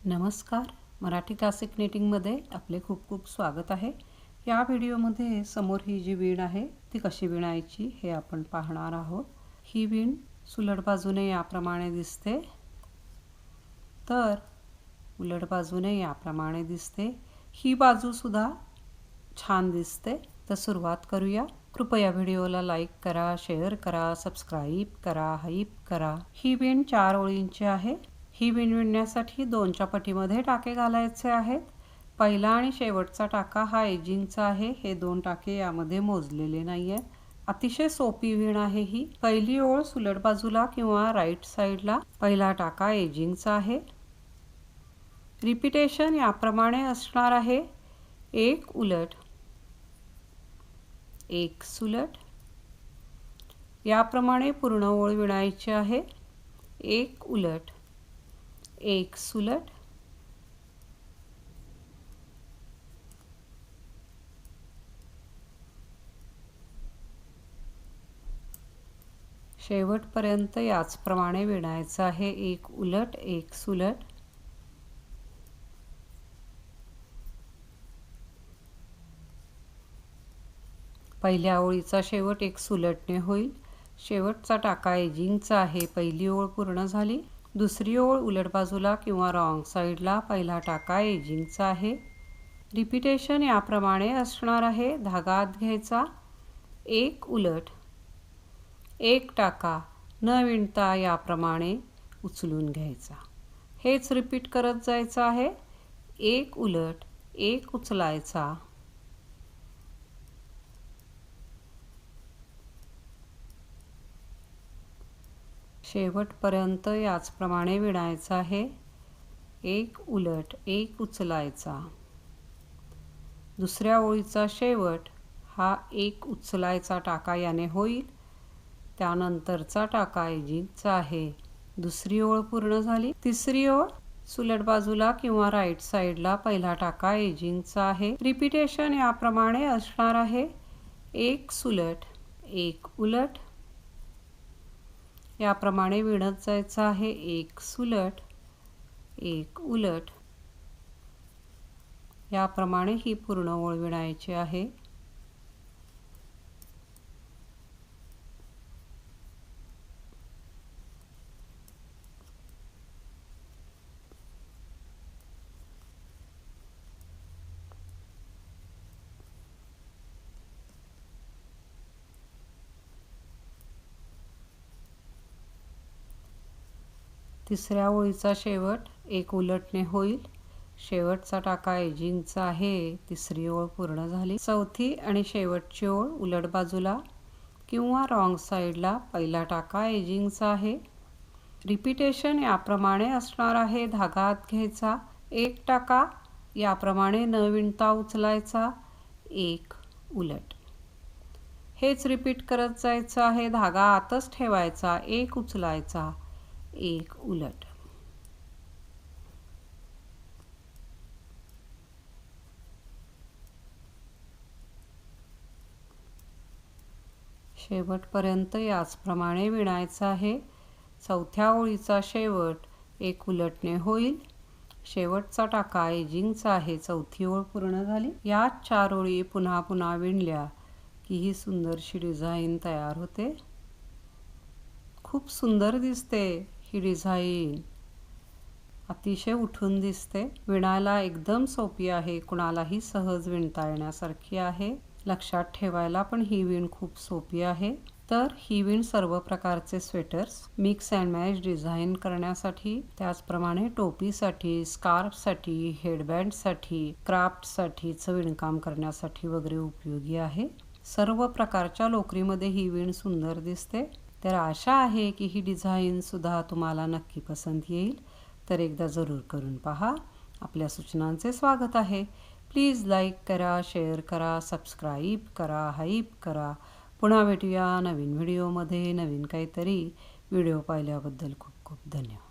नमस्कार, मराठी क्लासिक निटिंगमध्ये आपले खूप खूप स्वागत आहे। या व्हिडिओमध्ये समोर ही जी विण आहे ती कशी विणायची हे आपण पाहणार आहोत। ही विण सुलट बाजूने याप्रमाणे दिसते, तर उलट बाजूने याप्रमाणे दिसते। ही बाजू सुद्धा छान दिसते। तर सुरुवात करूया। कृपया व्हिडिओला लाईक करा, शेअर करा, सबस्क्राइब करा, हाईप करा। ही विण 4 ओळींची आहे। ही विण विणण्यासाठी 2च्या पटीमध्ये टाके घालायचे आहेत। पहिला आणि शेवटचा टाका हा एजिंगचा आहे। हे 2 टाके यामध्ये मोजलेले नाहीये। अतिशय सोपी विण आहे ही। पहिली ओळ सुलट बाजूला किंवा राईट साइडला, पहिला टाका एजिंगचा आहे। रिपीटेशन याप्रमाणे असणार आहे। एक उलट, एक सुलट, याप्रमाणे पूर्ण ओळ विणायची आहे। एक उलट, एक सुलट, शेवटपर्यंत याचप्रमाणे विणायचं आहे। एक उलट, एक सुलट, पहिल्या ओळीचा शेवट एक सुलटने होईल। शेवटचा टाका एजिंगचा आहे। पहिली ओळ पूर्ण झाली। दुसरी ओळ उलट बाजूला किंवा रॉंग साइडला, पहिला टाका एजिंगचा आहे। रिपीटेशन याप्रमाणे असणार आहे। धागा आत घ्यायचा, एक उलट, एक टाका न विणता याप्रमाणे उचलून घ्यायचा। हेच रिपीट करत जायचं आहे। एक उलट, एक उचलायचा, शेवटपर्यंत याचप्रमाणे विणायचं आहे। एक उलट, एक उचलायचा, दुसऱ्या ओळीचा शेवट हा एक उचलायचा टाका याने होईल। त्यानंतरचा टाका एजिंगचा आहे। दुसरी ओळ पूर्ण झाली। तिसरी ओळ सुलट बाजूला किंवा राईट साइडला, पहिला टाका एजिंगचा आहे। रिपीटेशन याप्रमाणे असणार आहे। एक सुलट, एक उलट, याप्रमाणे विणत जायचं आहे। एक सुलट, एक उलट, याप्रमाणे ही पूर्ण ओळ विणायची आहे। तिसऱ्या ओळीचा शेवट एक उलटने होईल। शेवटचा टाका एजिंगचा आहे। तिसरी ओळ पूर्ण झाली। चौथी आणि शेवटची ओळ उलट बाजूला किंवा रॉंग साइडला, पहिला टाका एजिंगचा आहे। रिपीटेशन याप्रमाणे असणार आहे। धागा आत घ्यायचा, एक टाका याप्रमाणे न विणता उचलायचा, एक उलट। हेच रिपीट करत जायचं आहे। धागा आतच ठेवायचा, एक उचलायचा, एक उलट। शेवटपर्यंत याचप्रमाणे विणायचं आहे। चौथ्या ओळीचा शेवट एक उलटने होईल। शेवटचा टाका एजिंगचा आहे। चौथी ओळ पूर्ण झाली। या 4 ओळी पुन्हा पुन्हा विणल्या की ही सुंदरशी डिझाईन तयार होते। खूप सुंदर दिसते ही डिझाईन, अतिशय उठून दिसते। विणायला एकदम सोपी आहे, कुणालाही सहज विणता येण्यासारखी आहे। लक्षात ठेवायला पण ही विण खूप सोपी आहे। तर ही विण सर्व प्रकारचे sweaters, mix and match design करण्यासाठी, त्याचप्रमाणे टोपीसाठी, स्कार्फसाठी, हेडबँडसाठी, क्राफ्टसाठीचं विणकाम करण्यासाठी वगैरे उपयोगी आहे। सर्व प्रकारच्या लोकरीमध्ये ही विण सुंदर दिसते। तर आशा आहे की ही डिझाईन सुद्धा तुम्हाला नक्की पसंत येईल। तर एकदा जरूर करून पहा। आपल्या सूचनांचे स्वागत आहे। प्लीज लाईक करा, शेअर करा, सबस्क्राईब करा, हाईप करा। पुन्हा भेटूया नवीन व्हिडिओमध्ये नवीन काहीतरी। व्हिडिओ पाहिल्याबद्दल खूप खूप धन्यवाद।